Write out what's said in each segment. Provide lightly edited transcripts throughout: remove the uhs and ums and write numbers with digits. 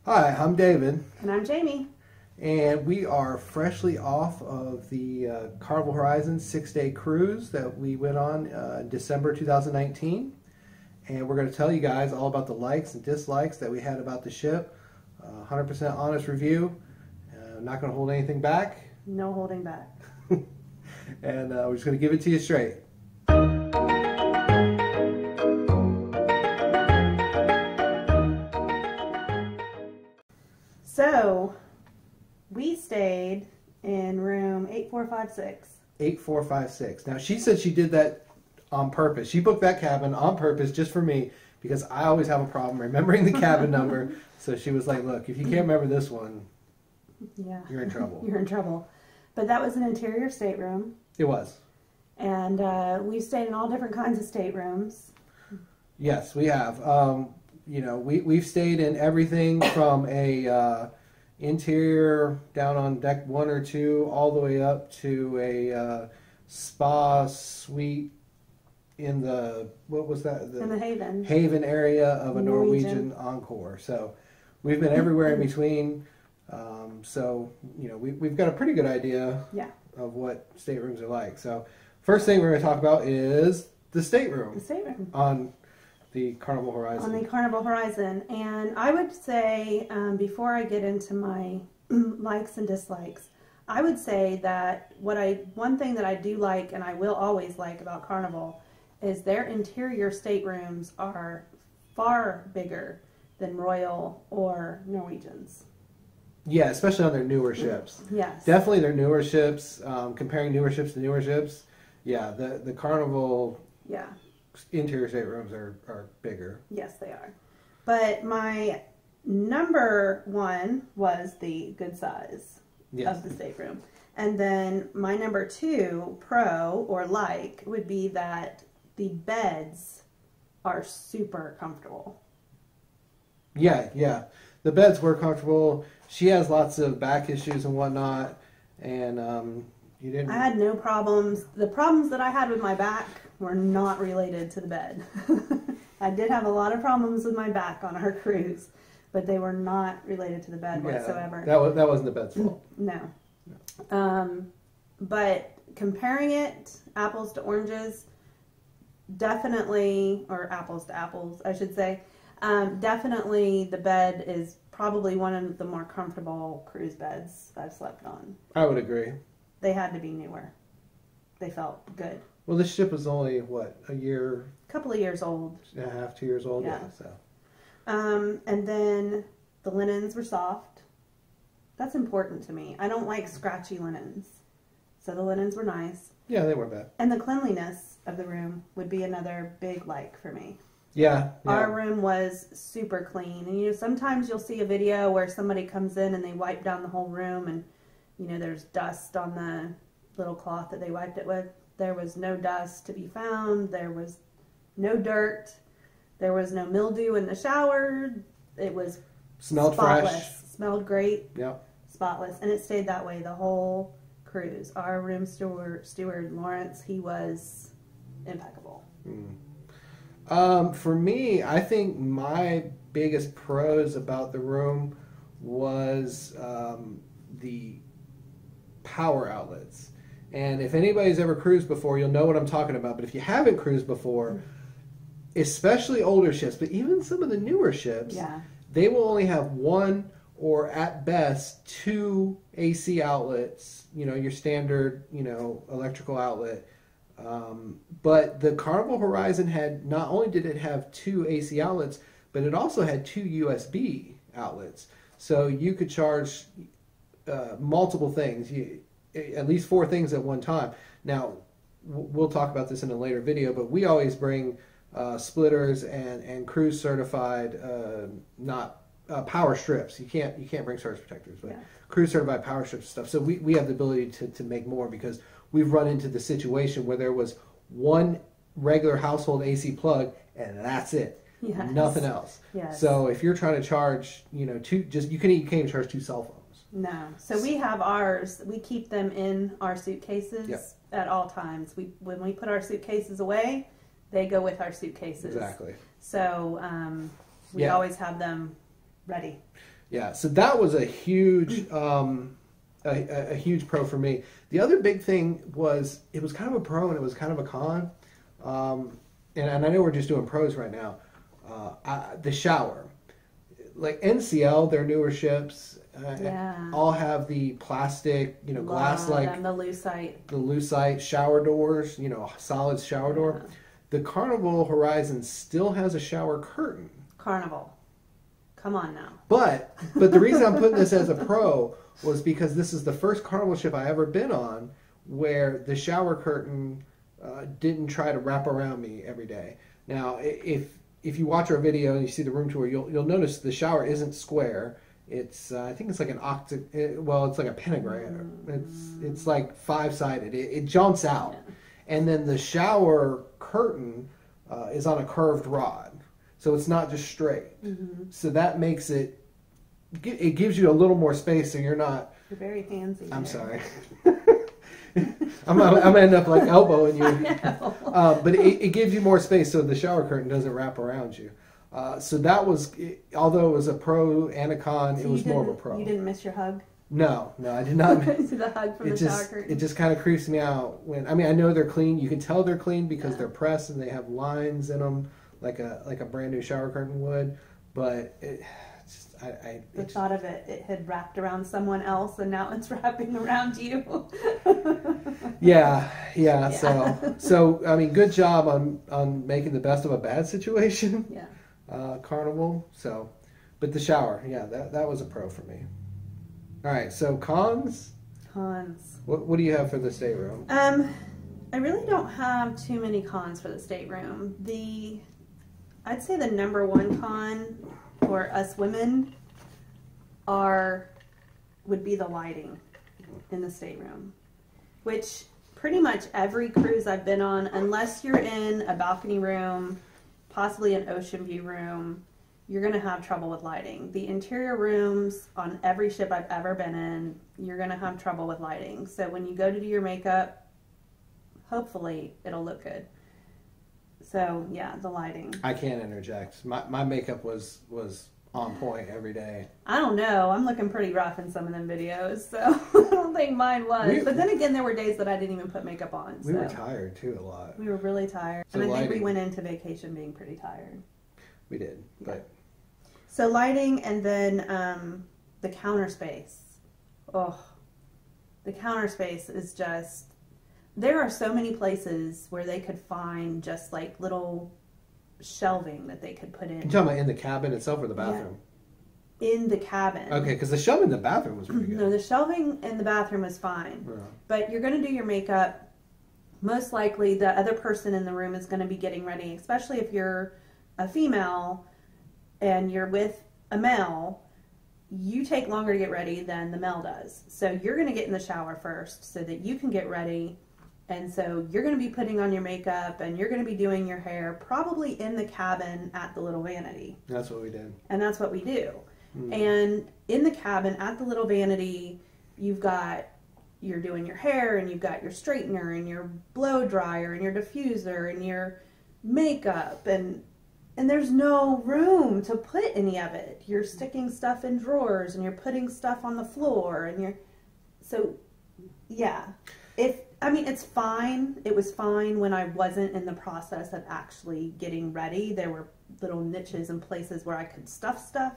Hi, I'm David. And I'm Jamie. And we are freshly off of the Carnival Horizon 6-day cruise that we went on December 2019. And we're going to tell you guys all about the likes and dislikes that we had about the ship. 100% honest review. Not going to hold anything back. No holding back. And we're just going to give it to you straight. So, we stayed in room 8456. 8456. Now, she said she did that on purpose. She booked that cabin on purpose just for me because I always have a problem remembering the cabin number. So she was like, look, if you can't remember this one, yeah, you're in trouble. You're in trouble. But that was an interior stateroom. It was. And we've stayed in all different kinds of staterooms. Yes, we have. We've stayed in everything from a interior down on deck 1 or 2 all the way up to a spa suite in the, what was that? In the Haven. Haven area of a Norwegian Encore. So we've been everywhere in between. We've got a pretty good idea of what staterooms are like. So first thing we're going to talk about is the stateroom. The stateroom. On the Carnival Horizon. On the Carnival Horizon. And I would say, before I get into my likes and dislikes, I would say that one thing that I do like and I will always like about Carnival is their interior staterooms are far bigger than Royal or Norwegian's. Yeah, especially on their newer ships. Yes. Definitely their newer ships, comparing newer ships to newer ships. Yeah, the Carnival interior staterooms are bigger. Yes, they are. But my number one was the good size of the stateroom. And then my number 2, pro or like, would be that the beds are super comfortable. Yeah. The beds were comfortable. She has lots of back issues and whatnot. And you didn't... I had no problems. The problems that I had with my back were not related to the bed. I did have a lot of problems with my back on our cruise, but they were not related to the bed whatsoever. That wasn't the bed's fault. No. But comparing it, apples to oranges, definitely, or apples to apples, I should say, definitely the bed is probably one of the more comfortable cruise beds I've slept on. I would agree. They had to be newer. They felt good. Well, this ship was only, what, a year? A couple of years old. And a half, 2 years old? Yeah. So. And then the linens were soft. That's important to me. I don't like scratchy linens. So the linens were nice. Yeah, they weren't bad. And the cleanliness of the room would be another big like for me. Yeah. Our room was super clean. And, sometimes you'll see a video where somebody comes in and they wipe down the whole room and, there's dust on the little cloth that they wiped it with. There was no dust to be found. There was no dirt. There was no mildew in the shower. It was smelled spotless. Fresh. Smelled great. Yep. Spotless. And it stayed that way the whole cruise. Our room steward Lawrence, he was impeccable. For me, I think my biggest pros about the room was the power outlets. And if anybody's ever cruised before, you'll know what I'm talking about. But if you haven't cruised before, especially older ships, but even some of the newer ships, they will only have 1 or at best 2 AC outlets, your standard, electrical outlet. But the Carnival Horizon had, not only did it have 2 AC outlets, but it also had 2 USB outlets. So you could charge multiple things, at least 4 things at one time. Now, we'll talk about this in a later video, but we always bring splitters and cruise certified, not power strips. You can't bring surge protectors, but cruise certified power strips stuff. So we have the ability to make more because we've run into the situation where there was 1 regular household AC plug and that's it. Yes. Nothing else. Yes. So if you're trying to charge, you can't even charge 2 cell phones. No. So we have ours. We keep them in our suitcases at all times. When we put our suitcases away, they go with our suitcases. Exactly. So we always have them ready. Yeah, so that was a huge, a huge pro for me. The other big thing was it was kind of a pro and it was kind of a con. And I know we're just doing pros right now. The shower, like NCL, their newer ships, all have the plastic, glass like the lucite shower doors, solid shower door. The Carnival Horizon still has a shower curtain. Carnival, come on now. But the reason I'm putting this as a pro was because this is the first Carnival ship I ever been on where the shower curtain didn't try to wrap around me every day. Now, if you watch our video and you see the room tour, you'll notice the shower isn't square. It's I think it's like it's like a pentagram. It's like 5-sided. It jumps out, and then the shower curtain is on a curved rod, so it's not just straight. So that makes it gives you a little more space, so you're not. You're very fancy. I'm sorry. I'm gonna end up like elbowing you. But it gives you more space, so the shower curtain doesn't wrap around you. So that was, although it was a pro and a con, it was more of a pro. You didn't miss your hug? No, I did not. The hug from the shower curtain. It just kind of creeps me out when I know they're clean. You can tell they're clean because they're pressed and they have lines in them like a brand new shower curtain would. But the thought of it had wrapped around someone else and now it's wrapping around you. Yeah. So I mean, good job on making the best of a bad situation. Yeah. Carnival. So, but the shower, that was a pro for me. All right, so cons. What do you have for the stateroom? I really don't have too many cons for the stateroom. I'd say the number one con for us women would be the lighting in the stateroom, which pretty much every cruise I've been on, unless you're in a balcony room, possibly an ocean view room, you're going to have trouble with lighting. The interior rooms on every ship I've ever been in, you're going to have trouble with lighting. So when you go to do your makeup, hopefully it'll look good. So yeah, the lighting. I can't interject. My makeup was on point every day. I don't know. I'm looking pretty rough in some of them videos, so I don't think mine was. But then again, there were days that I didn't even put makeup on. We were tired too a lot. We were really tired. So and I think we went into vacation being pretty tired. We did, but. So lighting, and then the counter space. Oh, the counter space is just... There are so many places where they could find just like little shelving that they could put in. You're talking about in the cabin itself or the bathroom? Yeah. In the cabin. Okay, because the shelving in the bathroom was pretty good. No, the shelving in the bathroom was fine. Yeah. But you're going to do your makeup. Most likely the other person in the room is going to be getting ready, especially if you're a female and you're with a male. You take longer to get ready than the male does. So you're going to get in the shower first so that you can get ready. And so you're going to be putting on your makeup and you're going to be doing your hair probably in the cabin at the little vanity. That's what we did. And that's what we do. And in the cabin at the little vanity, you're doing your hair and you've got your straightener and your blow dryer and your diffuser and your makeup and there's no room to put any of it. You're sticking stuff in drawers and you're putting stuff on the floor and it's fine. It was fine when I wasn't in the process of actually getting ready. There were little niches and places where I could stuff stuff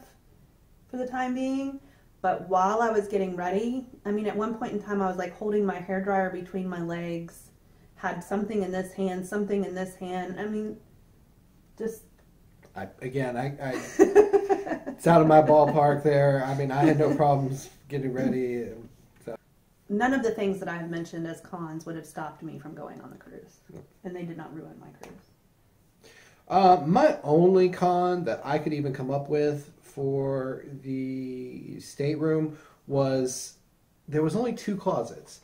for the time being. But while I was getting ready, at one point in time I was like holding my hairdryer between my legs, had something in this hand, something in this hand. It's out of my ballpark there. I had no problems getting ready. None of the things that I have mentioned as cons would have stopped me from going on the cruise. And they did not ruin my cruise. My only con that I could even come up with for the stateroom was there was only 2 closets.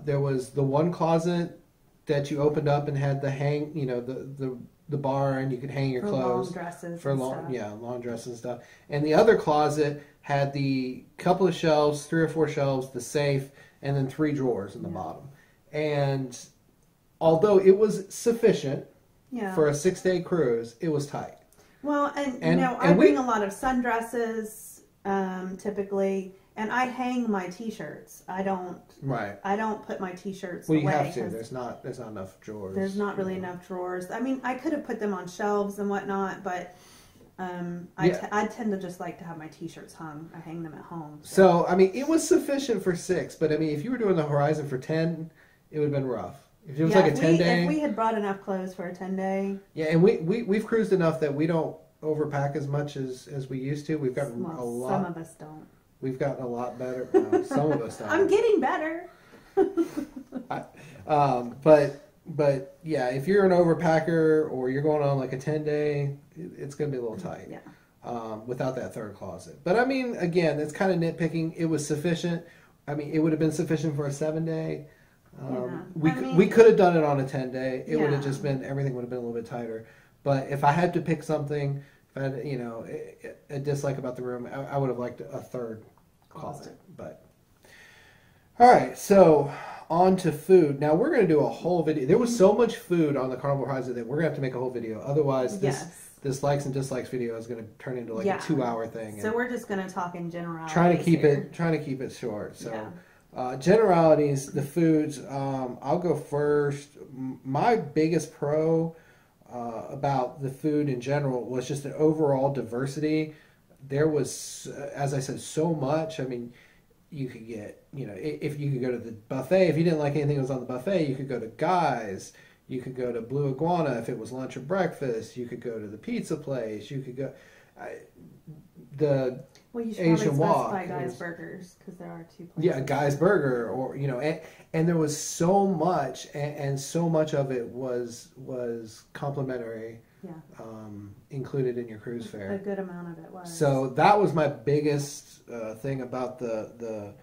There was the one closet that you opened up and had the the bar and you could hang your clothes. Long dresses long dresses and stuff. And the other closet had the couple of shelves, 3 or 4 shelves, the safe, and then 3 drawers in the bottom. And although it was sufficient for a 6-day cruise, it was tight. Well, I bring a lot of sundresses typically, and I hang my t-shirts. I don't put my t-shirts away. Well, you have to. There's not enough drawers. There's not really enough drawers. I mean, I could have put them on shelves and whatnot, but I tend to just like to have my t-shirts hung. I hang them at home. So I mean, it was sufficient for 6, but I mean, if you were doing the Horizon for 10, it would have been rough. If it was like a 10-day. If we had brought enough clothes for a 10-day. Yeah, and we've cruised enough that we don't overpack as much as we used to. We've gotten a lot. Some of us don't. We've gotten a lot better. Some of us don't. I'm getting better. But yeah, if you're an overpacker or you're going on like a 10-day, it's going to be a little tight. Yeah. Without that third closet. But I mean, again, it's kind of nitpicking. It was sufficient. I mean, it would have been sufficient for a 7-day. We could have done it on a 10-day. It would have just been, everything would have been a little bit tighter. But if I had to pick something, if I had, a dislike about the room, I would have liked a third closet. But all right, so on to food. Now we're going to do a whole video. There was so much food on the Carnival Horizon that we're going to have to make a whole video. Otherwise, this likes and dislikes video is going to turn into like a 2-hour thing. So we're just going to talk in generalities. Trying to keep it short. So. Generalities, the foods, I'll go first. My biggest pro about the food in general was just the overall diversity. There was, as I said, so much. I mean, you could get, if you could go to the buffet, if you didn't like anything that was on the buffet, you could go to Guy's. You could go to Blue Iguana if it was lunch or breakfast. You could go to the pizza place. You could go... you should Asian probably specify Guy's Burgers, because there are 2 places. Yeah, Guy's Burger, or and there was so much, and so much of it was complimentary. Yeah. Included in your cruise fare. A good amount of it was. So that was my biggest thing about the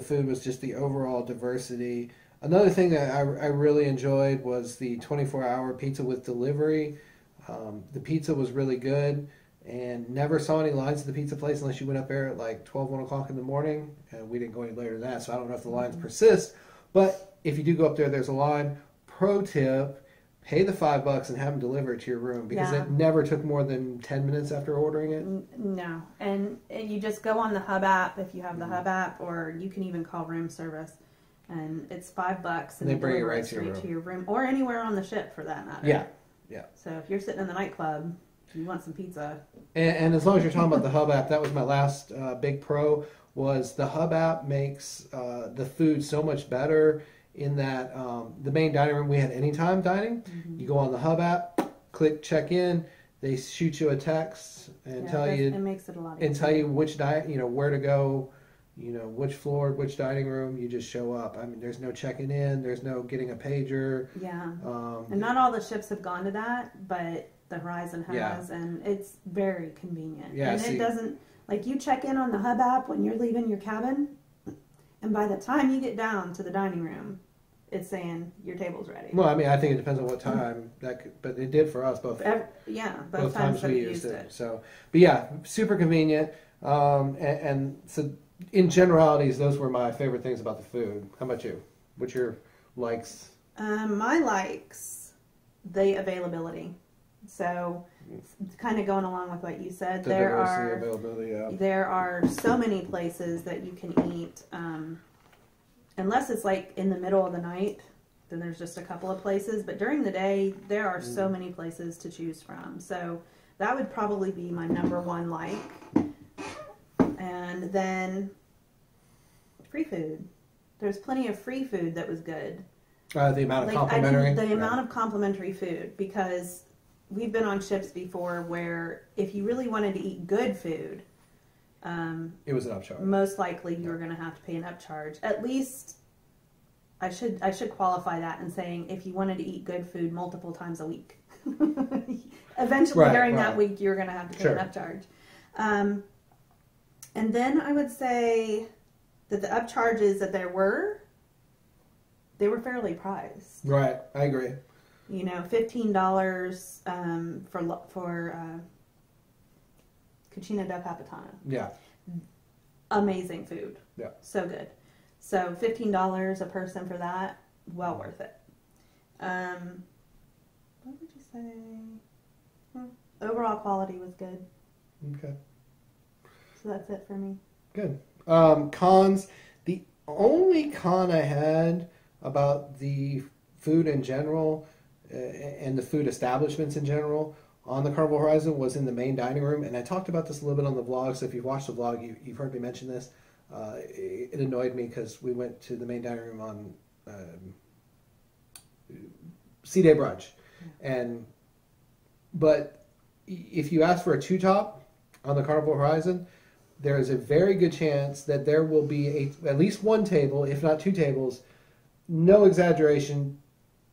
food, was just the overall diversity. Another thing that I really enjoyed was the 24-hour pizza with delivery. The pizza was really good. And never saw any lines at the pizza place unless you went up there at like 12, 1 o'clock in the morning. And we didn't go any later than that, so I don't know if the lines persist. But if you do go up there, there's a line. Pro tip, pay the $5 and have them deliver it to your room, because it never took more than 10 minutes after ordering it. No. And you just go on the Hub app if you have the Hub app, or you can even call room service. And it's $5 and they bring it deliver right to your room. Or anywhere on the ship for that matter. Yeah. So if you're sitting in the nightclub, you want some pizza. And as long as you're talking about the Hub app, that was my last big pro, was the Hub app makes the food so much better in that the main dining room, we had anytime dining. Mm-hmm. You go on the Hub app, click check in, they shoot you a text and tell you, it makes it a lot easier. And tell you which where to go, which floor, which dining room. You just show up. I mean, there's no checking in, there's no getting a pager. Yeah. And not all the ships have gone to that, but the Horizon has, and it's very convenient. Yeah, and it doesn't, like, you check in on the Hub app when you're leaving your cabin, and by the time you get down to the dining room, it's saying your table's ready. Well, I mean, I think it depends on what time but it did for us both. Both times we used it. So, but yeah, super convenient. And so, in generalities, those were my favorite things about the food. How about you? What's your likes? My likes, the availability. So, kind of going along with what you said, there are so many places that you can eat. Unless it's like in the middle of the night, then there's just a couple of places. But during the day, there are so many places to choose from. So that would probably be my number one like. And then free food. There's plenty of free food that was good. The amount of complimentary? The amount of complimentary food, because we've been on ships before where if you really wanted to eat good food, it was an upcharge. Most likely you were going to have to pay an upcharge. At least I should qualify that in saying if you wanted to eat good food multiple times a week. Eventually during that week you're going to have to pay an upcharge. And then I would say that the upcharges that there were, they were fairly priced. Right, I agree. $15 for Cucina del Capitano. Yeah. Amazing food. Yeah. So good. So $15 a person for that, well worth it. What would you say? Overall quality was good. Okay. So that's it for me. Good. Cons. The only con I had about the food in general and the food establishments in general on the Carnival Horizon was in the main dining room. And I talked about this a little bit on the vlog. So if you've watched the vlog, you've heard me mention this. It annoyed me because we went to the main dining room on C-Day brunch. But if you ask for a two-top on the Carnival Horizon, there is a very good chance that there will be at least one table, if not two tables, no exaggeration,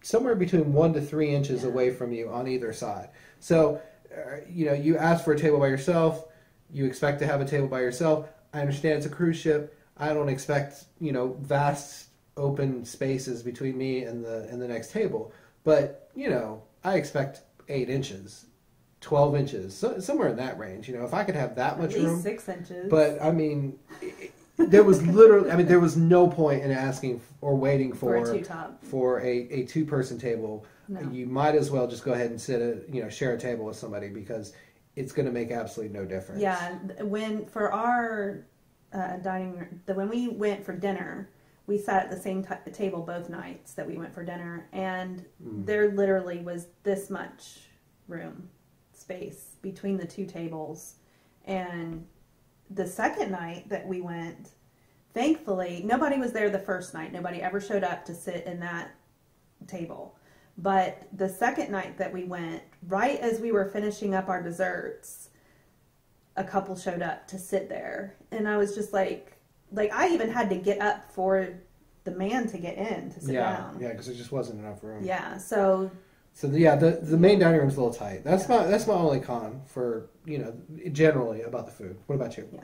somewhere between 1 to 3 inches away from you on either side. So, you ask for a table by yourself, you expect to have a table by yourself. I understand it's a cruise ship. I don't expect, vast open spaces between me and the next table. But, I expect 8 inches. 12 inches, somewhere in that range. If I could have that much room. At least 6 inches. But, there was literally, there was no point in asking or waiting for a two-top. For a two-person table. No. You might as well just go ahead and share a table with somebody because it's going to make absolutely no difference. Yeah, for our dining room, when we went for dinner, we sat at the same table both nights that we went for dinner, and there literally was this much space between the two tables. And the second night that we went, thankfully, nobody was there the first night. Nobody ever showed up to sit in that table. But the second night that we went, right as we were finishing up our desserts, a couple showed up to sit there. And I was just like I even had to get up for the man to get in to sit down. Yeah, because there just wasn't enough room. Yeah, so the main dining room's a little tight. That's my only con for generally about the food. What about you? Yeah.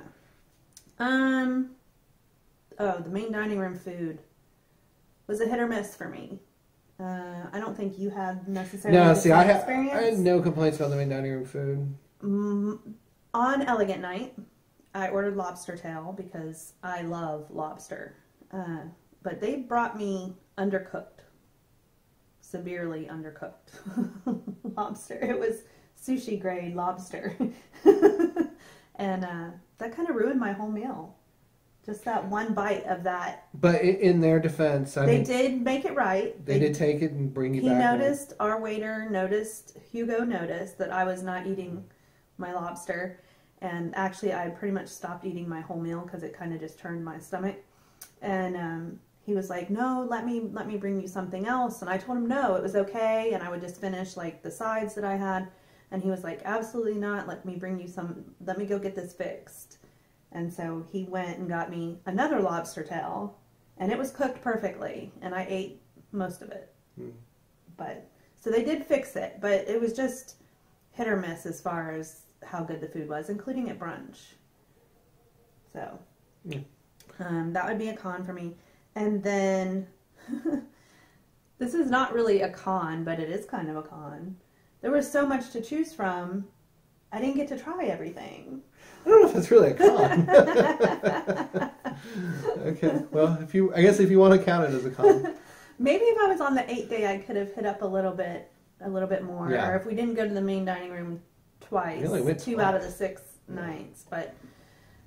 The main dining room food was a hit or miss for me. I don't think you have necessarily the same experience. I had no complaints about the main dining room food. On Elegant Night, I ordered lobster tail because I love lobster. But they brought me undercooked. Severely undercooked lobster. It was sushi grade lobster. And that kind of ruined my whole meal. Just that one bite of that. But in their defense, they did make it right. They did take it and bring you back. Our waiter noticed, Hugo noticed that I was not eating my lobster. And actually, I pretty much stopped eating my whole meal because it kind of just turned my stomach. And he was like, "No, let me bring you something else." And I told him no, it was okay, and I would just finish the sides that I had. And he was like, "Absolutely not. Let me go get this fixed." And so he went and got me another lobster tail, and it was cooked perfectly, and I ate most of it. But so they did fix it, but it was just hit or miss as far as how good the food was, including at brunch. So that would be a con for me. And then this is not really a con, but it is kind of a con. There was so much to choose from, I didn't get to try everything. I don't know if it's really a con. Okay, well, I guess if you want to count it as a con. Maybe if I was on the 8th day, I could have hit up a little bit more. Yeah. Or if we didn't go to the main dining room twice, two out of the 6 nights. But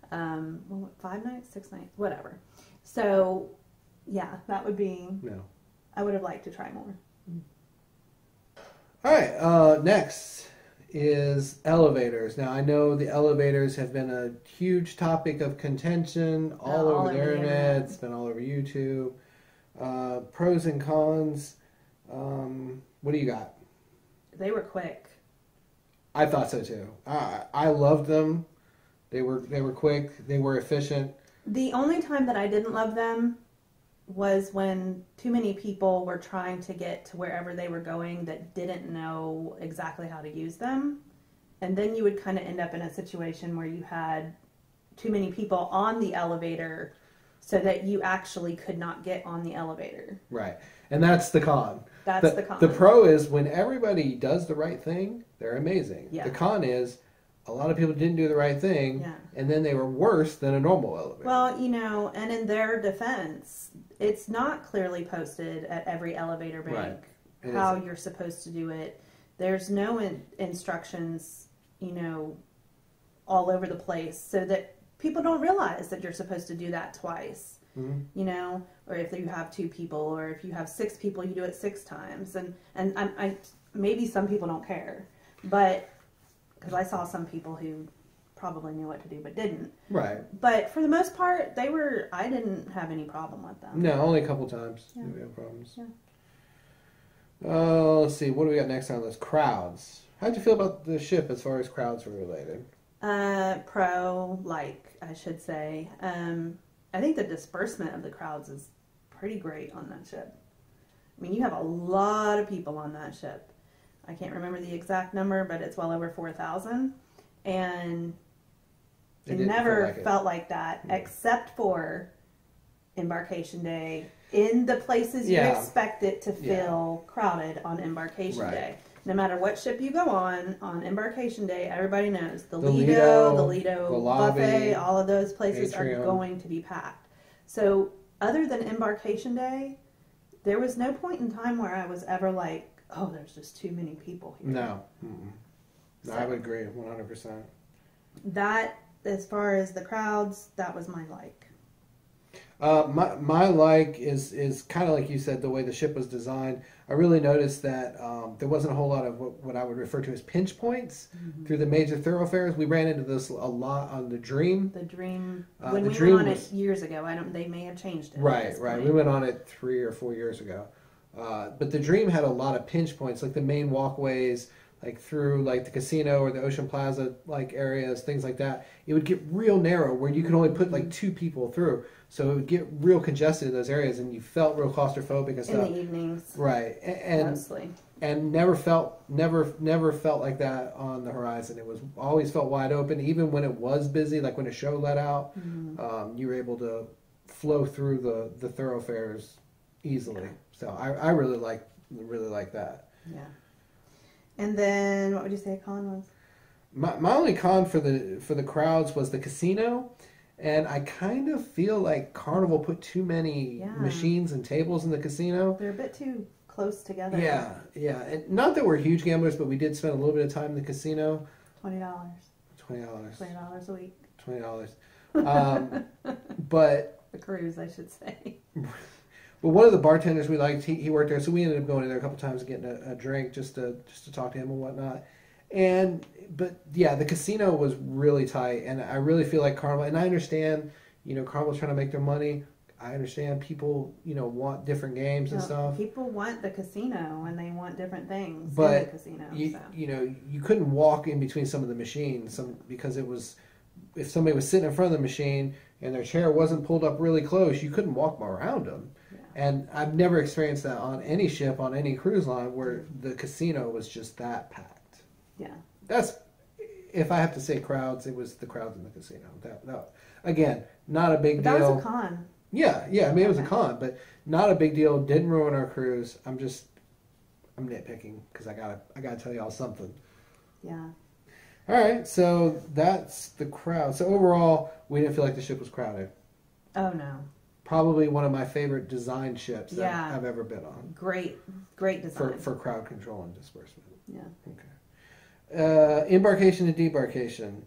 5 nights, 6 nights, whatever. So yeah, that would be. No. I would have liked to try more. All right. Next is elevators. Now, I know the elevators have been a huge topic of contention all over the internet. It's been all over YouTube. Pros and cons. What do you got? They were quick. I thought so too. I loved them. They were quick. They were efficient. The only time that I didn't love them was when too many people were trying to get to wherever they were going that didn't know exactly how to use them. And then you would kind of end up in a situation where you had too many people on the elevator so that you actually could not get on the elevator. Right. And that's the con. That's the con. The pro is when everybody does the right thing, they're amazing. Yeah. The con is a lot of people didn't do the right thing, and then they were worse than a normal elevator. Well, and in their defense, it's not clearly posted at every elevator bank how you're supposed to do it. There's no instructions, all over the place, so that people don't realize that you're supposed to do that twice. Mm-hmm. You know, or if you have 2 people, or if you have 6 people, you do it 6 times. And I maybe some people don't care, but because I saw some people who probably knew what to do but didn't. Right. But for the most part, I didn't have any problem with them. No, only a couple times. Yeah. We have problems. Yeah. Let's see. What do we got next on this? Crowds. How'd you feel about the ship as far as crowds were related? I should say. I think the disbursement of the crowds is pretty great on that ship. I mean, you have a lot of people on that ship. I can't remember the exact number, but it's well over 4,000. And it never felt like that, except for Embarkation Day. In the places you expect it to feel crowded on Embarkation Day. No matter what ship you go on Embarkation Day, everybody knows the Lido, the lobby, buffet, all of those places atrium. are going to be packed. So other than Embarkation Day, there was no point in time where I was ever like, oh, there's just too many people here. No. No, I would agree 100%. That, as far as the crowds, that was my like. My like is kind of like you said, the way the ship was designed. I really noticed that there wasn't a whole lot of what I would refer to as pinch points through the major thoroughfares. We ran into this a lot on the Dream. The Dream, when we Dream went on it years ago, they may have changed it. Right. We went on it 3 or 4 years ago. But the Dream had a lot of pinch points, like the main walkways, like through like the casino or the Ocean Plaza like areas, things like that. It would get real narrow where you could only put like 2 people through. So it would get real congested in those areas, and you felt real claustrophobic and stuff. In the evenings, right? And mostly, and never felt like that on the Horizon. It was always felt wide open, even when it was busy. Like when a show let out, you were able to flow through the thoroughfares easily. Yeah. So I really like that. Yeah. And then what would you say a con was? My only con for the crowds was the casino. And I kind of feel like Carnival put too many machines and tables in the casino. They're a bit too close together. Yeah. And not that we're huge gamblers, but we did spend a little bit of time in the casino. $20 a week. $20. But the cruise, I should say. But one of the bartenders we liked, he worked there, so we ended up going in there a couple times and getting a drink just to talk to him and whatnot. But yeah, the casino was really tight, and I really feel like Carnival, and I understand, Carnival's trying to make their money. I understand people, want different games and stuff. People want the casino, and they want different things but in the casino. You couldn't walk in between some of the machines, because it was, if somebody was sitting in front of the machine and their chair wasn't pulled up really close, you couldn't walk around them. Yeah. And I've never experienced that on any ship, on any cruise line, where the casino was just that packed. Yeah. That's, if I have to say crowds, it was the crowds in the casino. That again, not a big deal. That was a con. Yeah. I mean, it was a con, but not a big deal. Didn't ruin our cruise. I'm nitpicking because I gotta tell y'all something. Yeah. All right, so that's the crowd. So overall, we didn't feel like the ship was crowded. Oh no. Probably one of my favorite design ships that I've ever been on. Great design for crowd control and disbursement. Yeah. Okay. Embarkation and Debarkation.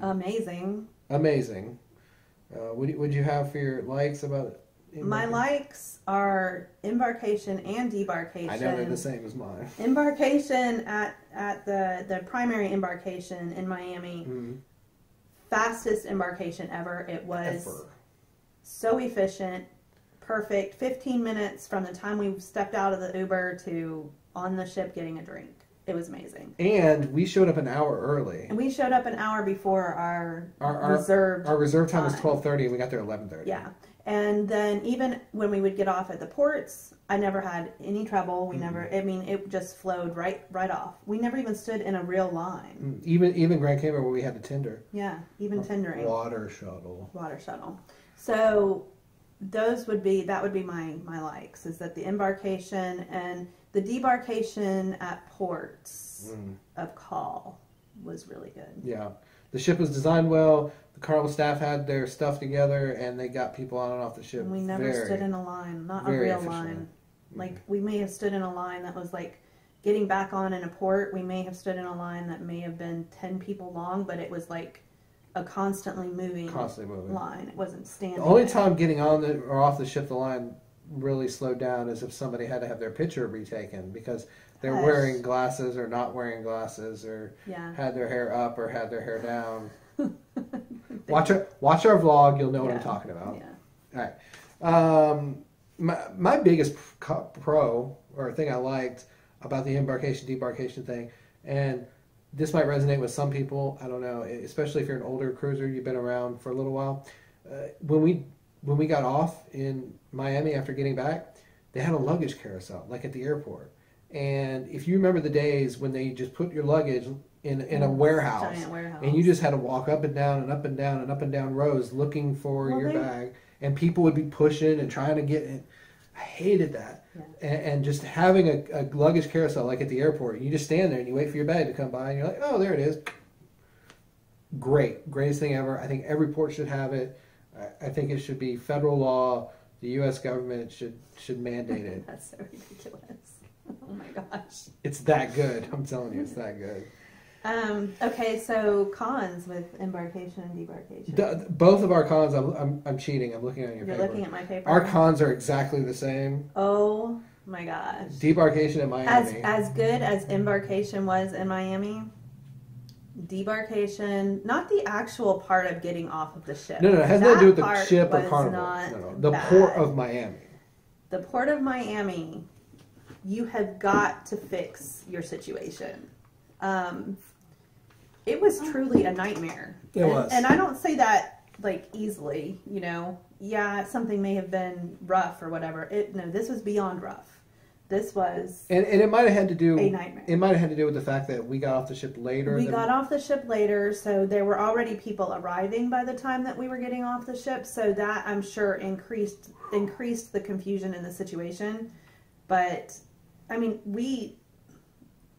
Amazing. What you have for your likes about it? My likes are Embarkation and Debarkation. I know they're the same as mine. Embarkation at the primary Embarkation in Miami. Fastest Embarkation ever. It was so efficient, perfect. 15 minutes from the time we stepped out of the Uber to on the ship getting a drink. It was amazing. And we showed up an hour early. And we showed up an hour before our reserved Our reserve time was 12:30 and we got there at 11:30. Yeah. And then even when we would get off at the ports, I never had any trouble. We never, it just flowed right off. We never even stood in a real line. Even Grand Cayman where we had to tender. Yeah, even tendering. Water shuttle. So that would be my likes, is that the Embarkation and the Debarkation at ports of call was really good. Yeah. The ship was designed well. The Carnival staff had their stuff together, and they got people on and off the ship. And we never stood in a line, not a real line. Like, we may have stood in a line that was like getting back on in a port. We may have stood in a line that may have been 10 people long, but it was like a constantly moving line. It wasn't standing. The only time getting on or off the ship the line really slowed down is if somebody had to have their picture retaken because they're wearing glasses or not wearing glasses or had their hair up or had their hair down. Watch our vlog, you'll know what I'm talking about. Yeah. All right. My biggest pro or thing I liked about the embarkation debarkation thing, and this might resonate with some people, I don't know, especially if you're an older cruiser, you've been around for a little while. When we got off in Miami after getting back, they had a luggage carousel, like at the airport. And if you remember the days when they just put your luggage in a warehouse, giant warehouse, and you just had to walk up and down and up and down and up and down rows looking for your bag, and people would be pushing and trying to get in. I hated that. Yeah. And just having a luggage carousel like at the airport, you just stand there and you wait for your bag to come by, and you're like, oh, there it is. Greatest thing ever. I think every port should have it. I think it should be federal law. The U.S. government should mandate it. That's so ridiculous. Oh my gosh. It's that good. I'm telling you, it's that good. Okay, so cons with embarkation and debarkation. Both of our cons, I'm cheating. I'm looking at your paper. You're looking at my paper. Our cons are exactly the same. Oh my gosh. Debarkation in Miami. As good as embarkation was in Miami, debarkation, not the actual part of getting off of the ship. No, it has nothing to do with the ship or Carnival. No. The port of Miami. The port of Miami, you have got to fix your situation. It was truly a nightmare. It was. And I don't say that like easily, you know. Yeah, something may have been rough or whatever. No, this was beyond rough. This was and it might have had to do a nightmare. It might have had to do with the fact that we got off the ship later. We got off the ship later, so there were already people arriving by the time that we were getting off the ship. So that, I'm sure, increased the confusion in the situation. But I mean,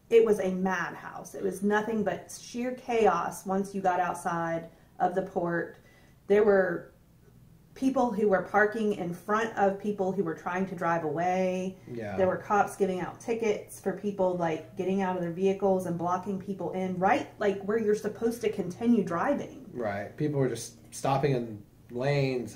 it was a madhouse. It was nothing but sheer chaos once you got outside of the port. There were people who were parking in front of people who were trying to drive away. Yeah. There were cops giving out tickets for people like getting out of their vehicles and blocking people in, right? Like where you're supposed to continue driving. Right. People were just stopping in lanes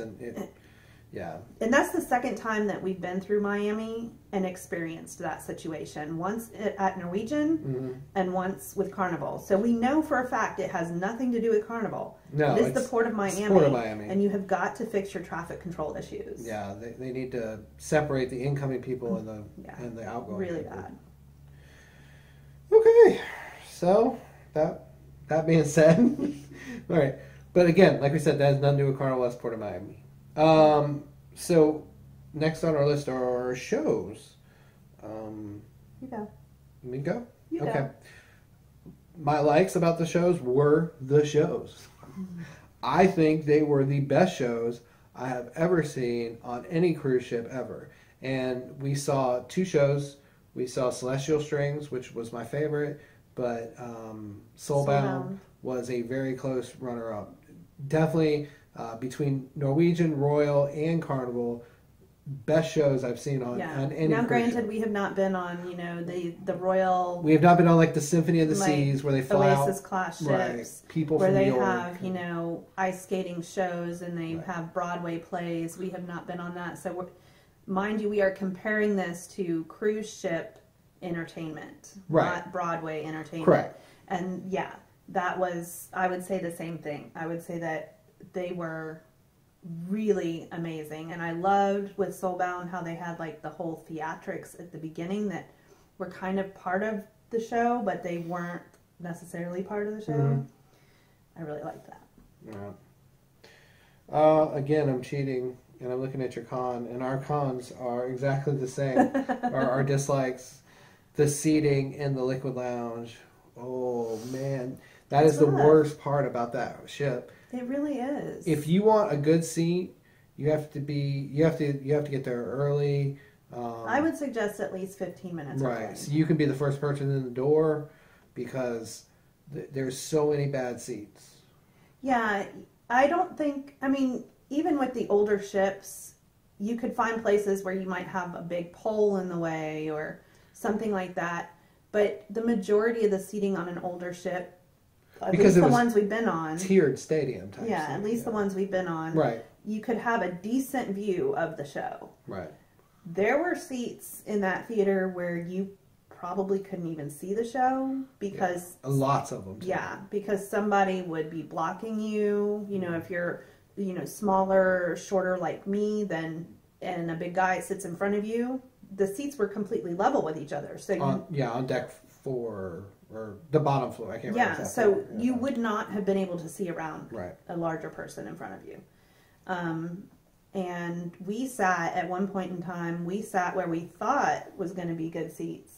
yeah. And that's the second time that we've been through Miami and experienced that situation. Once at Norwegian and once with Carnival. So we know for a fact it has nothing to do with Carnival. No, it is the Port of Miami. Port of Miami. And you have got to fix your traffic control issues. Yeah, they need to separate the incoming people and the outgoing really people. Bad. Okay, so that being said, all right. But again, like we said, that has nothing to do with Carnival. That's Port of Miami. So next on our list are our shows. You go. Me go? You okay. go. My likes about the shows were the shows. I think they were the best shows I have ever seen on any cruise ship ever. And we saw two shows. We saw Celestial Strings, which was my favorite, but Soulbound was a very close runner-up. Definitely between Norwegian, Royal, and Carnival, best shows I've seen on any Now, cruise granted, ship. we have not been on, the Royal. We have not been on like the Symphony of the Seas where they fly Oasis class ships, right, people where from they New York. have ice skating shows and they have Broadway plays. We have not been on that. So, mind you, we are comparing this to cruise ship entertainment, not Broadway entertainment. Correct. And yeah, that was, I would say the same thing. I would say that they were really amazing, and I loved with Soulbound how they had like the whole theatrics at the beginning that were kind of part of the show, but they weren't necessarily part of the show. I really liked that. Yeah. Again, I'm cheating, and I'm looking at your con, and our cons are exactly the same. our dislikes, the seating in the Liquid Lounge. Oh man, that's the worst part about that ship. It really is. If you want a good seat, you have to get there early. I would suggest at least 15 minutes. Right, early. so you can be the first person in the door because there's so many bad seats. Yeah, I don't think. I mean, even with the older ships, you could find places where you might have a big pole in the way or something like that. But the majority of the seating on an older ship, at because least it the was ones we've been on. Tiered stadium type. Yeah, thing, at least the ones we've been on. Right. You could have a decent view of the show. Right. There were seats in that theater where you probably couldn't even see the show because lots of them. Too. Yeah, because somebody would be blocking you. You know, if you're smaller, shorter like me, then and a big guy sits in front of you, the seats were completely level with each other. So on deck 4 or the bottom floor. I can't remember. Yeah, so you would not have been able to see around right. a larger person in front of you. And we sat at one point in time. We sat where we thought was going to be good seats,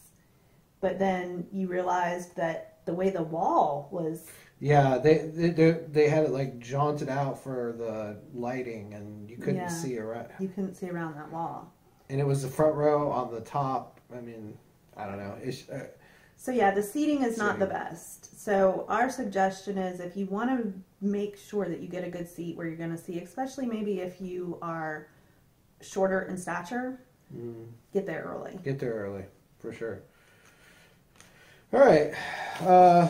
but then you realized that the way the wall was. Yeah, they had it like jaunted out for the lighting, and you couldn't see around. You couldn't see around that wall. And it was the front row on the top. I mean, I don't know. So yeah, the seating is not the best. So our suggestion is if you want to make sure that you get a good seat where you're going to see, especially maybe if you are shorter in stature, get there early. Get there early, for sure. All right,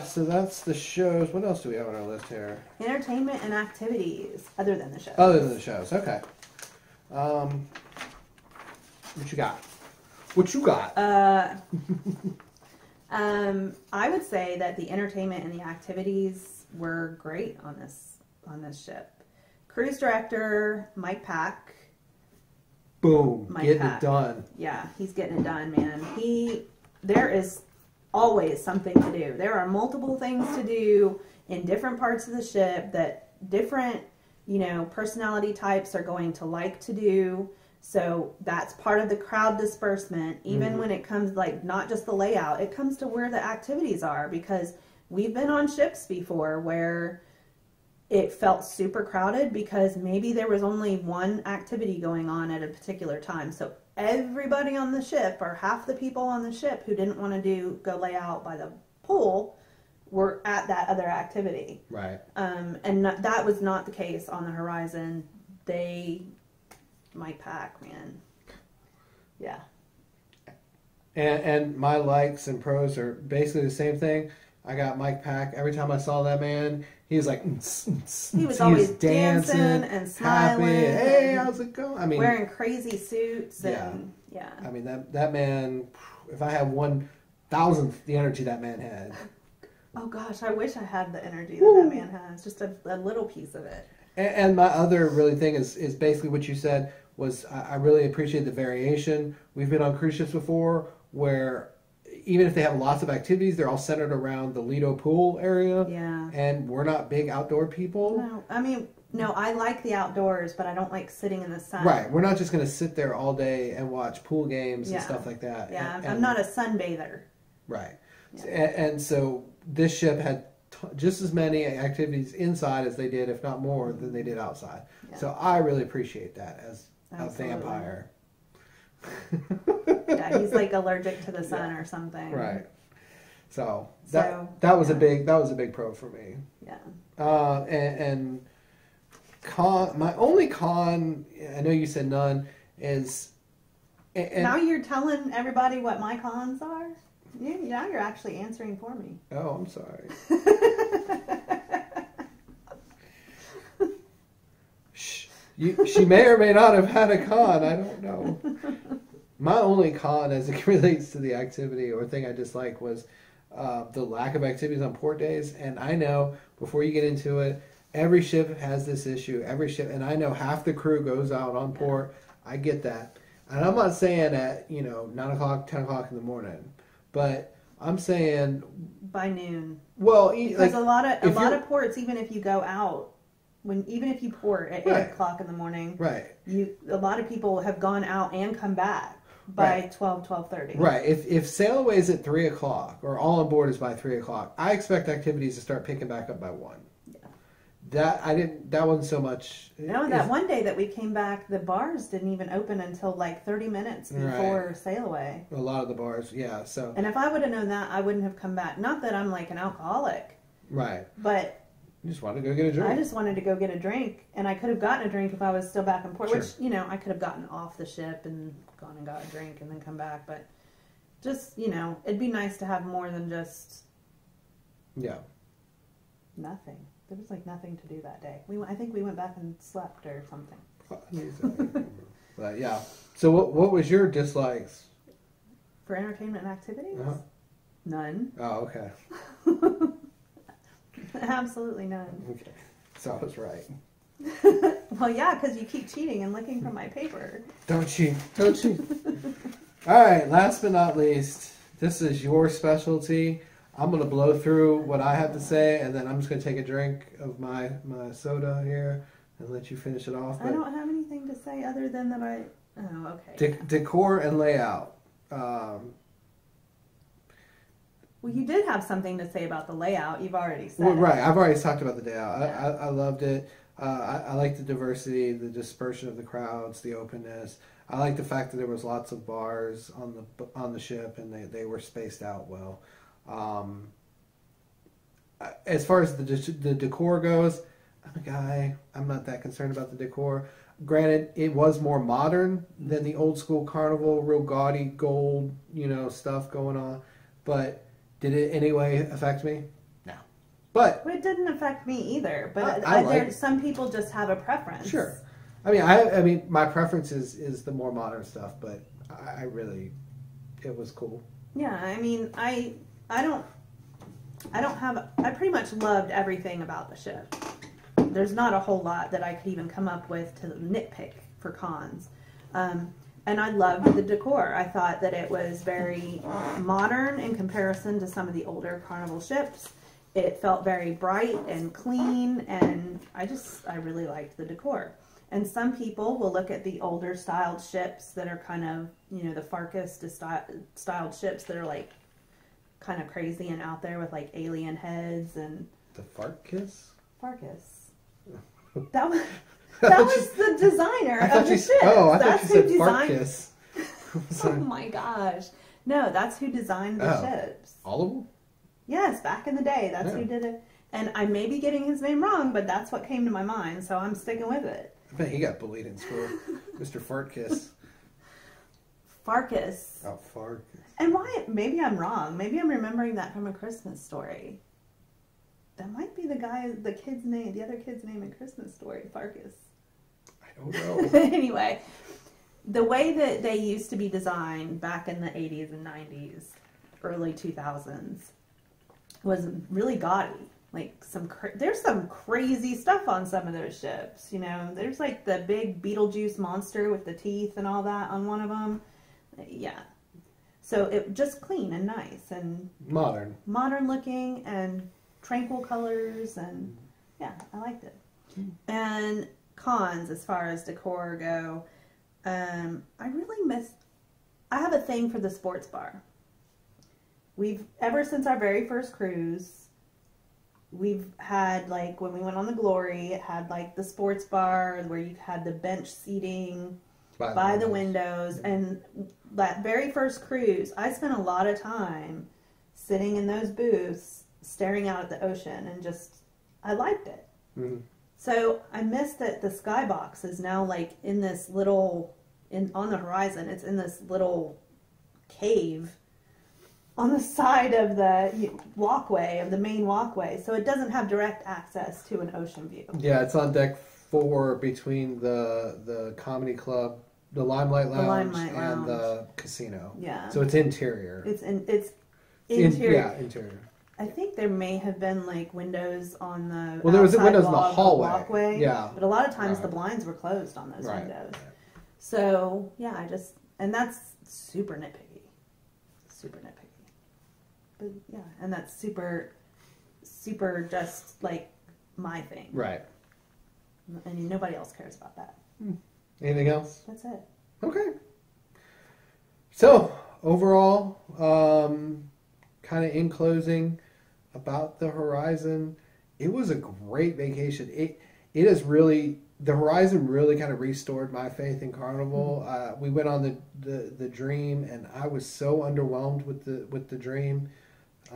so that's the shows. What else do we have on our list here? Entertainment and activities, other than the shows. Other than the shows, okay. What you got? What you got? I would say that the entertainment and the activities were great on this ship. Cruise director Mike Pack. Boom! Getting it done. Yeah, he's getting it done, man. There is always something to do. There are multiple things to do in different parts of the ship that different, personality types are going to like to do. So that's part of the crowd disbursement, even when it comes, not just the layout, it comes to where the activities are, because we've been on ships before where it felt super crowded because maybe there was only one activity going on at a particular time. So everybody on the ship, or half the people on the ship who didn't want to go lay out by the pool, were at that other activity. Right. And that was not the case on the Horizon. Mike Pack, man. Yeah. And my likes and pros are basically the same thing. I got Mike Pack. Every time I saw that man, he was like, he was always dancing and smiling. Happy. Hey, how's it going? I mean, wearing crazy suits. And, yeah. I mean, that man, if I had 1,000th the energy that man had. Oh gosh, I wish I had the energy that man has. Just a little piece of it. And my other really thing is basically what you said was I really appreciate the variation. We've been on cruise ships before where even if they have lots of activities, they're all centered around the Lido pool area. Yeah. And we're not big outdoor people. No, I mean, no, I like the outdoors, but I don't like sitting in the sun. Right. We're not just going to sit there all day and watch pool games and stuff like that. Yeah, I'm not a sunbather. Right. Yeah. And so this ship had just as many activities inside as they did, if not more, than they did outside. Yeah. So I really appreciate that as a vampire. Yeah, he's like allergic to the sun or something. Right. So that was a big pro for me. Yeah. And my only con, I know you said none, is now you're telling everybody what my cons are? Now you're actually answering for me. Oh, I'm sorry. She may or may not have had a con. I don't know. My only con as it relates to the activity or thing I dislike was the lack of activities on port days. And I know, before you get into it, every ship has this issue. Every ship, and I know half the crew goes out on port. I get that. And I'm not saying at, 9 o'clock, 10 o'clock in the morning. But I'm saying... by noon. Well, because a lot of ports, even if you go out, even if you port at 8 o'clock in the morning, a lot of people have gone out and come back by 12:30. Right. If sail away is at 3 o'clock or all on board is by 3 o'clock, I expect activities to start picking back up by 1. Yeah. That wasn't so much. No, that one day that we came back, the bars didn't even open until 30 minutes before sail away. A lot of the bars, yeah. So. And if I would have known that, I wouldn't have come back. Not that I'm like an alcoholic. Right. But. You just wanted to go get a drink. I just wanted to go get a drink, and I could have gotten a drink if I was still back in port, which, I could have gotten off the ship and gone and got a drink and then come back, but just, it'd be nice to have more than just... Yeah. Nothing. There was like nothing to do that day. I think we went back and slept or something. But yeah. So what was your dislikes? For entertainment and activities? Uh-huh. None. Oh, okay. Absolutely none. Okay. So I was right. Well, yeah, because you keep cheating and looking for my paper. Don't cheat. Don't cheat. All right. Last but not least, this is your specialty. I'm going to blow through what I have to say, and then I'm just going to take a drink of my soda here and let you finish it off. But I don't have anything to say other than that Oh, okay. Decor and layout. Well, you did have something to say about the layout. You've already said Well, right. it. I've already talked about the layout. Yeah. I loved it. I like the diversity, the dispersion of the crowds, the openness. I like the fact that there was lots of bars on the ship, and they were spaced out well. As far as the decor goes, I'm a guy. I'm not that concerned about the decor. Granted, it was more modern than the old school Carnival, real gaudy gold, stuff going on. But did it in any way affect me? No. But Well, it didn't affect me either. But I some people just have a preference. Sure. I mean, my preference is the more modern stuff, but I really, it was cool. Yeah, I mean, I pretty much loved everything about the ship. There's not a whole lot that I could even come up with to nitpick for cons. And I loved the decor. I thought that it was very modern in comparison to some of the older Carnival ships. It felt very bright and clean, and I really liked the decor. And some people will look at the older styled ships that are kind of, the Farkas styled ships that are like kind of crazy and out there with like alien heads and... The Farkas? Farkas. That was the designer of the ship. Oh, I that's thought you who said designed. Farkas. Oh my gosh! No, that's who designed the ships. All of them? Yes, back in the day, that's who did it. And I may be getting his name wrong, but that's what came to my mind, so I'm sticking with it. I bet he got bullied in school, Mr. Farkas. Farkas. Oh, Farkas. And why? Maybe I'm wrong. Maybe I'm remembering that from A Christmas Story. That might be the other kid's name in Christmas Story, Farkas. I don't know. Anyway, the way that they used to be designed back in the 80s and 90s, early 2000s, was really gaudy. Like there's some crazy stuff on some of those ships. There's like the big Beetlejuice monster with the teeth and all that on one of them. Yeah. So it just clean and nice and modern looking and tranquil colors, and yeah, I liked it. And cons as far as decor go, I have a thing for the sports bar. Ever since our very first cruise, we've had, like, when we went on the Glory, it had like the sports bar where you had the bench seating by the windows. And that very first cruise, I spent a lot of time sitting in those booths staring out at the ocean, and I liked it. Mm-hmm. So I missed that the Skybox is now like in this little, on the horizon, it's in this little cave on the side of the walkway, of the main walkway, so it doesn't have direct access to an ocean view. Yeah, it's on deck 4 between the comedy club, the Limelight Lounge, and the casino. Yeah. So it's interior. It's interior. Interior. I think there may have been like windows on the there was windows in the hallway, walkway. Yeah, but a lot of times the blinds were closed on those windows. Right. So yeah, and that's super nitpicky, But yeah, and that's super just like my thing. Right. And nobody else cares about that. Anything else? That's it. Okay. So overall, kind of in closing about the Horizon, it was a great vacation. It is really, the Horizon really kind of restored my faith in Carnival. Mm-hmm. We went on the Dream, and I was so underwhelmed with the Dream.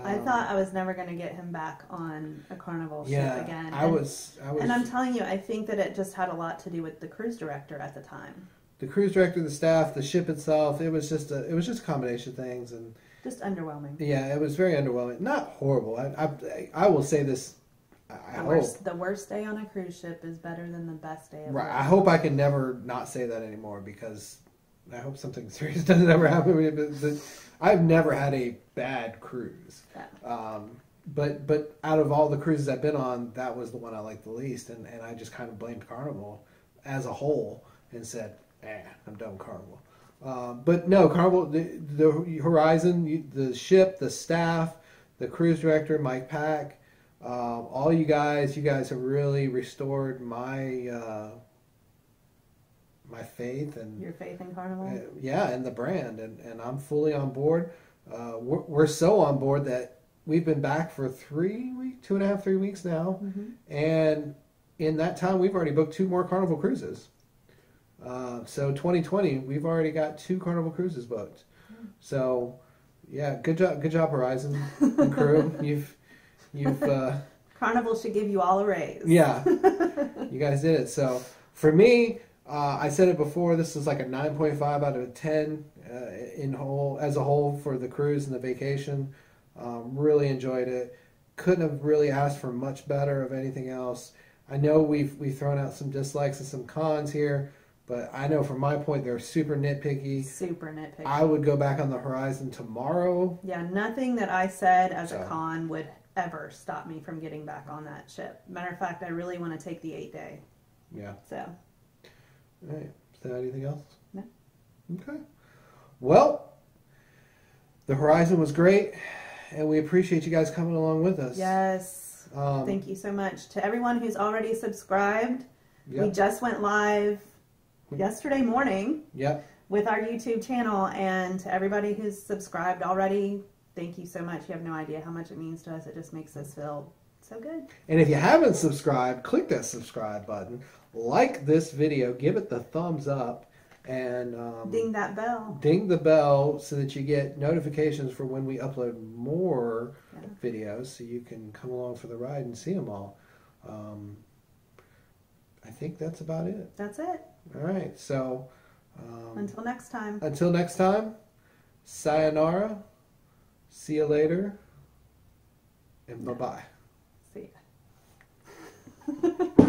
I thought I was never going to get him back on a Carnival ship again. I was. And I'm telling you, I think that it just had a lot to do with the cruise director at the time. The cruise director, the staff, the ship itself. It was just a combination of things, and just underwhelming. Yeah, it was very underwhelming. Not horrible. I will say this The worst day on a cruise ship is better than the best day of Right. life. I hope I can never not say that anymore, because I hope something serious doesn't ever happen to me. But I've never had a bad cruise. Yeah. But out of all the cruises I've been on, that was the one I liked the least, and I just kind of blamed Carnival as a whole and said, I'm done with Carnival. But no, Carnival, the Horizon, the ship, the staff, the cruise director, Mike Pack, all you guys have really restored my my faith and your faith in Carnival. Yeah, and the brand, and I'm fully on board. We're so on board that we've been back for 3 weeks, 2.5, 3 weeks now, and in that time we've already booked 2 more Carnival cruises. So 2020, we've already got 2 Carnival cruises booked. So, yeah, good job, Horizon and crew. You've Carnival should give you all a raise. Yeah, you guys did it. So for me, I said it before. This is like a 9.5 out of 10 as a whole for the cruise and the vacation. Really enjoyed it. Couldn't have really asked for much better of anything else. I know we've thrown out some dislikes and some cons here. But I know from my point, they're super nitpicky. Super nitpicky. I would go back on the Horizon tomorrow. Yeah, nothing that I said as a con would ever stop me from getting back on that ship. Matter of fact, I really want to take the 8-day. Yeah. So. All right. Is there anything else? No. Okay. Well, the Horizon was great, and we appreciate you guys coming along with us. Yes. Thank you so much. To everyone who's already subscribed, yep. We just went live yesterday morning with our YouTube channel, and to everybody who's subscribed already, thank you so much. You have no idea how much it means to us. It just makes us feel so good. And if you haven't subscribed, click that subscribe button, like this video, give it the thumbs up, and ding that bell. Ding the bell so that you get notifications for when we upload more videos, so you can come along for the ride and see them all. I think that's about it. That's it. All right, so until next time. Until next time, sayonara, see you later, and bye-bye. See ya.